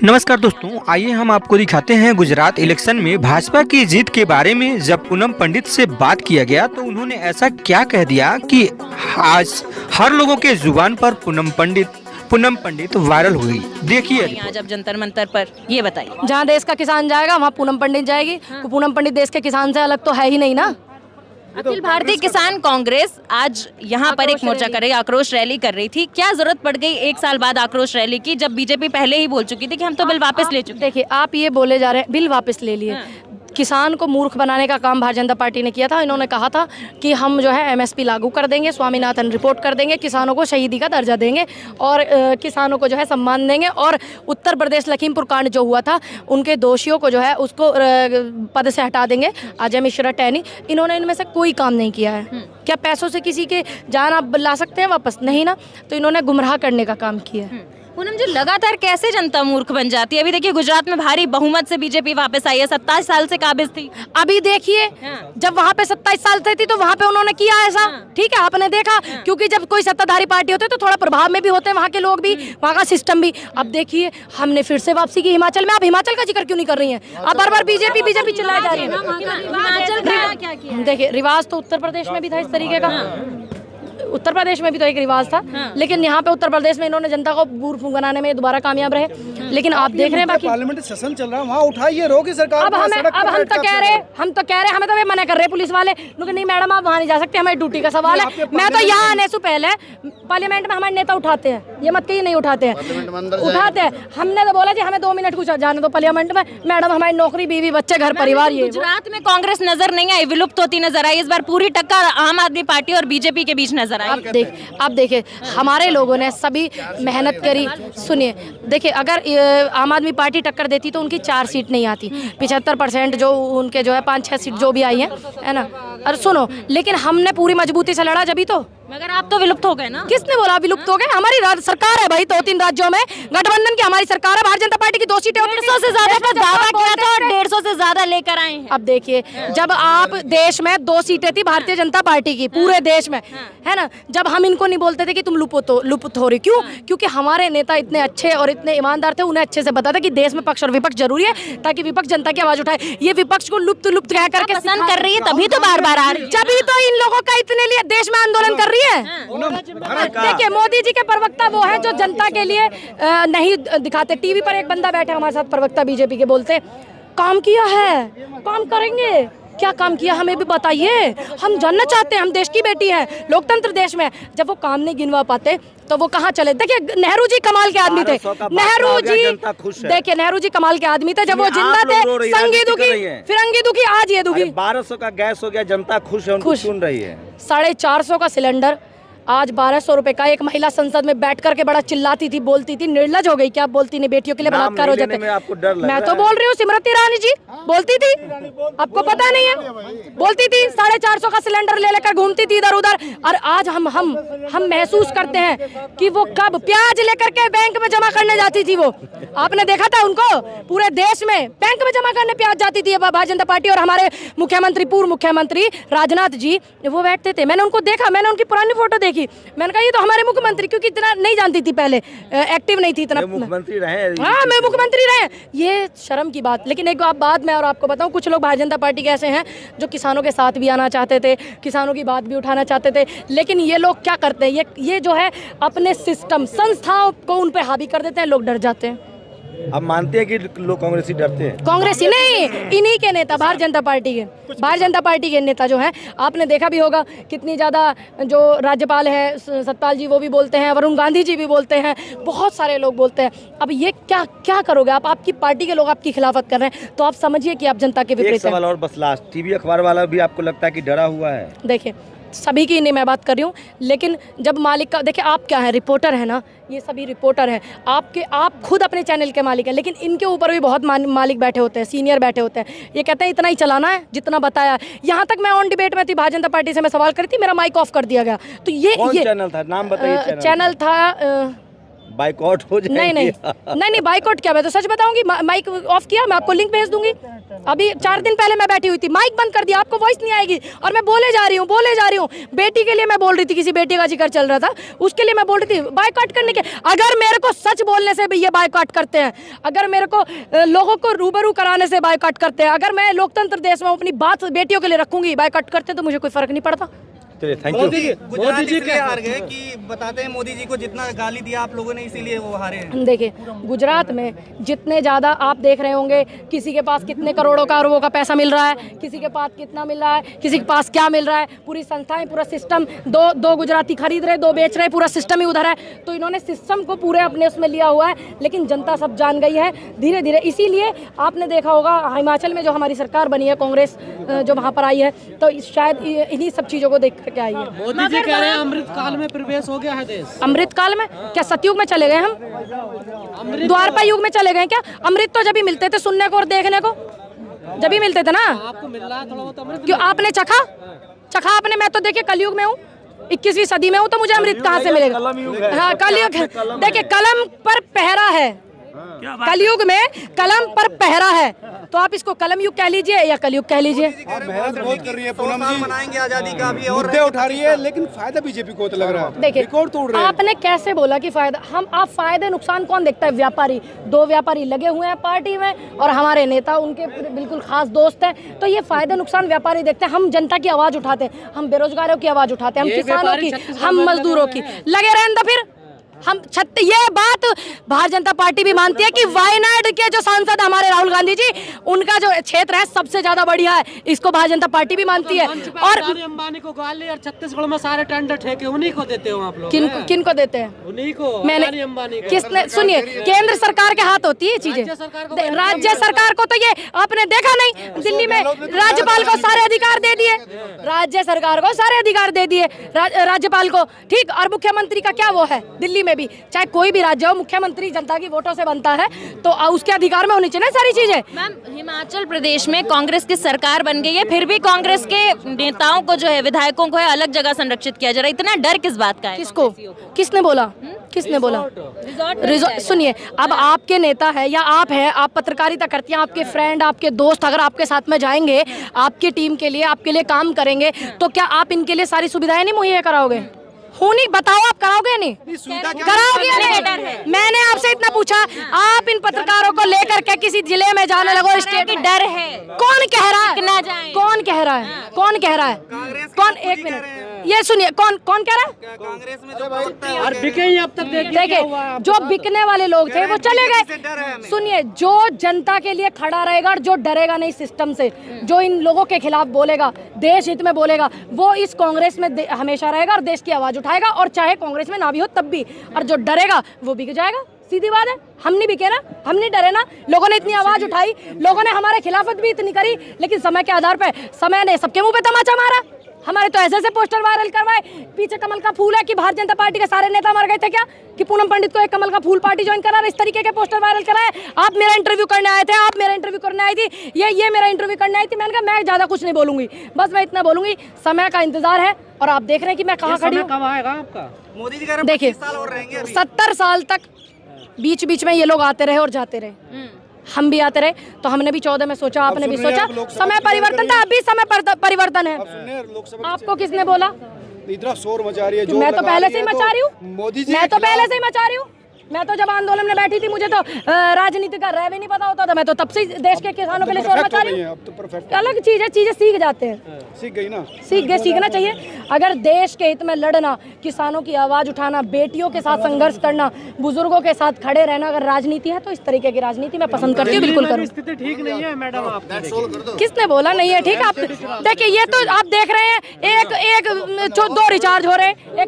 नमस्कार दोस्तों, आइए हम आपको दिखाते हैं गुजरात इलेक्शन में भाजपा की जीत के बारे में। जब पूनम पंडित से बात किया गया तो उन्होंने ऐसा क्या कह दिया कि आज हर लोगों के जुबान पर पूनम पंडित वायरल हुई। देखिए आज अब जंतर मंतर पर ये बताइए। जहाँ देश का किसान जाएगा वहाँ पूनम पंडित जाएगी। तो पूनम पंडित देश के किसान से अलग तो है ही नहीं ना। अखिल भारतीय किसान कांग्रेस आज यहाँ पर एक मोर्चा कर रही, आक्रोश रैली कर रही थी। क्या जरूरत पड़ गई एक साल बाद आक्रोश रैली की, जब बीजेपी पहले ही बोल चुकी थी कि हम तो बिल वापस ले चुके। देखिए, आप ये बोले जा रहे हैं बिल वापस ले लिए। किसान को मूर्ख बनाने का काम भारतीय जनता पार्टी ने किया था। इन्होंने कहा था कि हम जो है एमएसपी लागू कर देंगे, स्वामीनाथन रिपोर्ट कर देंगे, किसानों को शहीदी का दर्जा देंगे और किसानों को जो है सम्मान देंगे। और उत्तर प्रदेश लखीमपुर कांड जो हुआ था, उनके दोषियों को जो है उसको पद से हटा देंगे। अजय मिश्रा, टैनी, इन्होंने इनमें से कोई काम नहीं किया है। क्या पैसों से किसी के जान आप ला सकते हैं वापस? नहीं ना। तो इन्होंने गुमराह करने का काम किया है। पूनम जी, लगातार कैसे जनता मूर्ख बन जाती है? अभी देखिए गुजरात में भारी बहुमत से बीजेपी वापस आई है, 27 साल से काबिज थी। अभी देखिए, जब वहाँ पे 27 साल से थी तो वहाँ पे उन्होंने किया ऐसा। ठीक है, आपने देखा, क्योंकि जब कोई सत्ताधारी पार्टी होती है तो थोड़ा प्रभाव में भी होते हैं वहाँ के लोग भी, वहाँ का सिस्टम भी। अब देखिए, हमने फिर से वापसी की हिमाचल में। आप हिमाचल का जिक्र क्यों नहीं कर रही हैं? अब बार बार बीजेपी चिल्लाई जा रही है। देखिए, रिवाज तो उत्तर प्रदेश में भी था इस तरीके का। उत्तर प्रदेश में भी तो एक रिवाज था, लेकिन यहाँ पे उत्तर प्रदेश में इन्होंने जनता को मूर्ख बनाने में दोबारा कामयाब रहे। लेकिन आप देख रहे हैं बाकी पार्लियामेंट सेशन चल रहा है, वहाँ उठाइए, रोकी सरकार। अब हम तो कह रहे हमें तो मना कर रहे पुलिस वाले, नहीं मैडम आप वहाँ नहीं जा सकते, हमारी ड्यूटी का सवाल है। मैं तो यहाँ आने से पहले पार्लियामेंट में हमारे नेता उठाते हैं, ये मत कहिए नहीं उठाते हैं, उठाते हैं। हमने तो बोला जी हमें 2 मिनट कुछ जाने दो पार्लियामेंट में। मैडम हमारी नौकरी, बीवी, बच्चे, घर परिवार। ये गुजरात में कांग्रेस नजर नहीं आई, विलुप्त होती नजर आई। इस बार पूरी टक्कर आम आदमी पार्टी और बीजेपी के बीच नजर आई। अब देखिए, हमारे लोगों ने सभी मेहनत करी। सुनिए, देखिए, अगर आम आदमी पार्टी टक्कर देती तो उनकी 4 सीट नहीं आती। 75% जो उनके जो है 5-6 सीट जो भी आई है ना। और सुनो, लेकिन हमने पूरी मजबूती से लड़ा जब ही तो। मगर आप तो विलुप्त हो गए ना। किसने बोला विलुप्त हो गए? हमारी सरकार है भाई, 2-3 राज्यों में गठबंधन की हमारी सरकार है। भारतीय जनता पार्टी की 2 सीटें, 150 से ज्यादा का दावा किया था और 150 से ज्यादा लेकर आए हैं। अब देखिए, जब आप देश में 2 सीटें थी भारतीय जनता पार्टी की पूरे देश में, है ना, जब हम इनको नहीं बोलते थे कि तुम लुप्त हो रही, क्यों? क्योंकि हमारे नेता इतने अच्छे और इतने ईमानदार थे, उन्हें अच्छे से पता था कि देश में पक्ष और विपक्ष जरूरी है, ताकि विपक्ष जनता की आवाज उठाए। ये विपक्ष को लुप्त कह करके पसंद कर रही है, तभी तो बार बार आ रही है। जब तो इन लोगों का इतने लिए देश में आंदोलन कर रही है। देखिए, मोदी जी के प्रवक्ता वो हैं जो जनता के लिए नहीं दिखाते। टीवी पर एक बंदा बैठा हमारे साथ, प्रवक्ता बीजेपी के, बोलते काम किया है, काम करेंगे। क्या काम किया हमें भी बताइए, हम जानना चाहते हैं। हम देश की बेटी हैं, लोकतंत्र देश में। जब वो काम नहीं गिनवा पाते तो वो कहाँ चले? देखिए, नेहरू जी कमाल के आदमी थे। नेहरू जी कमाल के आदमी थे। जब वो जिंदा थे, संगी दुखी, फिरंगी दुखी, आज ये दुखी। 1200 का गैस हो गया, जनता खुश है, उनको सुन रही है। 450 का सिलेंडर, आज 1200 रुपए का। एक महिला संसद में बैठ करके बड़ा चिल्लाती थी, बोलती थी, निर्लज हो गई क्या? बोलती नहीं, बेटियों के लिए बलात्कार हो जाते। मैं तो बोल रही हूँ, स्मृति ईरानी जी बोलती थी, आपको पता नहीं है? बोलती थी, 450 का सिलेंडर ले लेकर घूमती थी इधर उधर। और आज हम महसूस करते हैं कि वो कब प्याज लेकर के बैंक में जमा करने जाती थी। वो आपने देखा था उनको? पूरे देश में बैंक में जमा करने प्याज जाती थी भारतीय जनता पार्टी। और हमारे मुख्यमंत्री, पूर्व मुख्यमंत्री राजनाथ जी, वो बैठते थे। मैंने उनको देखा, मैंने उनकी पुरानी फोटो देखी। मैंने कहा ये तो हमारे मुख्यमंत्री, क्योंकि इतना नहीं जानती थी पहले, एक्टिव नहीं थी इतना। मुख्यमंत्री रहे। हाँ, मैं मुख्यमंत्री रहे, ये शर्म की बात। लेकिन एक बात मैं और आपको बताऊं, कुछ लोग भारतीय जनता पार्टी के ऐसे हैं जो किसानों के साथ भी आना चाहते थे, किसानों की बात भी उठाना चाहते थे। लेकिन ये लोग क्या करते हैं, ये जो है अपने सिस्टम, संस्थाओं को उन पे हावी कर देते हैं, लोग डर जाते हैं। अब मानते हैं कि लोग कांग्रेसी डरते हैं? कांग्रेसी नहीं, इन्हीं के नेता, भारतीय जनता पार्टी के नेता जो हैं, आपने देखा भी होगा कितनी ज़्यादा। जो राज्यपाल है सतपाल जी, वो भी बोलते हैं, वरुण गांधी जी भी बोलते हैं, बहुत सारे लोग बोलते हैं। अब ये क्या करोगे आप? आपकी पार्टी के लोग आपकी खिलाफत कर रहे हैं, तो आप समझिए कि आप जनता के विपरीत हैं। एक सवाल और बस लास्ट, टीवी अखबार वाला भी आपको लगता है कि डरा हुआ है? देखिए, सभी की नहीं मैं बात कर रही हूँ, लेकिन जब मालिक का, देखिए आप क्या है, रिपोर्टर है ना, ये सभी रिपोर्टर हैं। आप खुद अपने चैनल के मालिक हैं, लेकिन इनके ऊपर भी बहुत मालिक बैठे होते हैं, सीनियर बैठे होते हैं। ये कहते हैं इतना ही चलाना है जितना बताया। यहाँ तक मैं ऑन डिबेट में थी, भारतीय जनता पार्टी से मैं सवाल करी थी, मेरा माइक ऑफ कर दिया गया। तो ये चैनल था, नाम बताइए। चैनल था बाइकआउट हो जाएगा? नहीं, बाइकआउट क्या, मैं तो सच बताऊंगी। माइक ऑफ किया, मैं आपको लिंक भेज दूंगी। अभी 4 दिन पहले मैं बैठी हुई थी, माइक बंद कर दिया, आपको वॉइस नहीं आएगी, और मैं बोले जा रही हूँ। बेटी के लिए मैं बोल रही थी, किसी बेटी का जिक्र चल रहा था, उसके लिए मैं बोल रही थी बायकॉट करने के। अगर मेरे को सच बोलने से भी ये बायकॉट करते हैं, अगर मेरे को लोगों को रूबरू कराने से बायकॉट करते हैं, अगर मैं लोकतंत्र देश में अपनी बात बेटियों के लिए रखूंगी, बायकॉट करते तो मुझे कोई फर्क नहीं पड़ता। चलिए, थैंक यू। मोदी जी इसलिए हार गए कि बताते हैं मोदी जी को जितना गाली दिया आप लोगों ने इसीलिए वो हारे हैं। देखिए, गुजरात में जितने ज़्यादा आप देख रहे होंगे, किसी के पास कितने करोड़ों का अरबों का पैसा मिल रहा है, किसी के पास कितना मिल रहा है, किसी के पास क्या मिल रहा है, पूरी संस्थाएं, पूरा सिस्टम, दो गुजराती खरीद रहे, 2 बेच रहे, पूरा सिस्टम ही उधर है। तो इन्होंने सिस्टम को पूरे अपने उसमें लिया हुआ है, लेकिन जनता सब जान गई है धीरे धीरे। इसीलिए आपने देखा होगा हिमाचल में जो हमारी सरकार बनी है, कांग्रेस जो वहाँ पर आई है, तो शायद इन्हीं सब चीज़ों को देख करके आई है। मोदी जी कह रहे हैं अमृत काल में प्रवेश हो गया है देश। अमृत काल में क्या सतयुग में चले गए हम? द्वापर युग में चले गए क्या? अमृत तो जब ही मिलते थे सुनने को और देखने को, जब ही मिलते थे ना। आपको मिल रहा है थोड़ा बहुत अमृत? क्यों आपने चखा आपने? मैं तो देखिए कलयुग में हूँ, 21वीं सदी में हूँ, तो मुझे अमृत कहाँ से मिलेगा? हाँ, कलयुग। देखिए, कलम पर पहरा है, कलयुग में कलम पर पहरा है, तो आप इसको कलम युग कह लीजिए या कलयुग कह लीजिए। मेहनत बहुत कर रही है पूनम जी, मनाएंगे आजादी का भी और मुद्दे उठा रही है, लेकिन फायदा बीजेपी को तो लग रहा है। देखिए, रिकॉर्ड तोड़ रहे हैं। आपने कैसे बोला कि फायदा? आप फायदे नुकसान कौन देखता है? व्यापारी, 2 व्यापारी लगे हुए हैं पार्टी में, और हमारे नेता उनके बिल्कुल खास दोस्त हैं, तो ये फायदे नुकसान व्यापारी देखते हैं। हम जनता की आवाज उठाते हैं, हम बेरोजगारों की आवाज उठाते हैं, हम किसानों की, हम मजदूरों की। लगे रहें तो फिर हम ये बात भारतीय जनता पार्टी भी मानती है कि वायनाड के जो सांसद हमारे राहुल गांधी जी, उनका जो क्षेत्र है सबसे ज्यादा बढ़िया है, इसको भारतीय जनता पार्टी भी मानती है। और अंबानी को ग्वालियर और छत्तीसगढ़ में सारे टेंडर ठेके उन्हीं को देते हो आप लोग? किन को देते हैं? उन्हीं को। मैंने अंबानी किसने? सुनिए, केंद्र सरकार के हाथ होती है चीजें, राज्य सरकार को तो ये आपने देखा नहीं, दिल्ली में राज्यपाल को सारे अधिकार दे दिए, राज्य सरकार को सारे अधिकार दे दिए राज्यपाल को, ठीक। और मुख्यमंत्री का क्या वो है? दिल्ली में भी चाहे कोई भी राज्य हो, मुख्यमंत्री जनता की वोटों से बनता है, तो उसके अधिकार में होनी चाहिए सारी चीजें। मैम, हिमाचल प्रदेश में कांग्रेस की सरकार बन गई है, फिर भी कांग्रेस के नेताओं को जो है, विधायकों को है, अलग जगह संरक्षित किया जा रहा है। इतना डर किस बात का है? किसको? किसने बोला? किसने बोला? रिजॉर्ट। सुनिए, अब आपके नेता है या आप हैं, आप पत्रकारिता करती हैं, आपके फ्रेंड, आपके दोस्त अगर आपके साथ में जाएंगे, आपकी टीम के लिए, आपके लिए काम करेंगे, तो क्या आप इनके लिए सारी सुविधाएं नहीं मुहैया कराओगे? नहीं, बताओ, आप कराओगे नहीं? कराओगे नहीं? मैंने आपसे इतना पूछा, आप इन पत्रकारों को लेकर के किसी जिले में जाने लगो, स्टेट की डर है। कौन कह रहा है? कौन कह रहा है? कौन कह रहा है? कौन? एक मिनट, ये सुनिए, कौन कह रहा है? कांग्रेस में जो और बिके ही अब तक देखिए, जो बिकने वाले लोग थे वो चले गए। सुनिए, जो जनता के लिए खड़ा रहेगा और जो डरेगा नहीं सिस्टम से, जो इन लोगों के खिलाफ बोलेगा, देश हित में बोलेगा, वो इस कांग्रेस में हमेशा रहेगा और देश की आवाज उठाएगा, और चाहे कांग्रेस में ना भी हो तब भी। और जो डरेगा वो बिक जाएगा, सीधी बात है। हम नहीं बिके ना, हम नहीं डरे ना, लोगों ने इतनी आवाज उठाई, लोगों ने हमारे खिलाफत भी इतनी करी, लेकिन समय के आधार पर समय ने सबके मुंह पे तमाचा मारा। हमारे तो ऐसे पोस्टर वायरल करवाए, पीछे कमल का फूल है कि भारतीय जनता पार्टी के सारे नेता मर गए थे क्या, कि पूनम पंडित को एक कमल का फूल पार्टी ज्वाइन करा, इस तरीके के पोस्टर वायरल कराए। आप मेरा इंटरव्यू करने आए थे, आप मेरा इंटरव्यू करने आई थी, ये मेरा इंटरव्यू करने आई थी। मैंने कहा मैं ज्यादा कुछ नहीं बोलूंगी, बस मैं इतना बोलूंगी, समय का इंतजार है, और आप देख रहे हैं कि मैं कहाँ खड़ी हूँ। कब आएगा आपका? मोदी जी कह रहे हैं देखिए, 25 साल और रहेंगे अभी। 70 साल तक बीच बीच में ये लोग आते रहे और जाते रहे, हम भी आते रहे, तो हमने भी 14 में सोचा, आपने भी सोचा, समय परिवर्तन था, अभी समय परिवर्तन है। आपको किसने बोला? इतना शोर मचा रही है, मैं तो पहले से ही मचा रही हूँ, मोदी जी, मैं तो पहले से ही मचा रही हूँ। मैं तो जब आंदोलन में बैठी थी, मुझे तो राजनीति का रह भी नहीं पता होता था, मैं तो तब से देश के किसानों के लिए शोर मचा रही हूँ। अलग चीज है, चीजें सीख जाते हैं, सीख गई ना, सीख गए, सीखना चाहिए। अगर देश के हित में लड़ना, किसानों की आवाज उठाना, बेटियों के साथ संघर्ष करना, बुजुर्गों के साथ खड़े रहना अगर राजनीति है, तो इस तरीके की राजनीति मैं पसंद करती हूँ, बिल्कुल करूँ। स्थिति ठीक नहीं है मैडम आप? किसने बोला नहीं है ठीक? आप देखिए, ये तो आप देख रहे हैं, एक 2 रिचार्ज हो रहे हैं।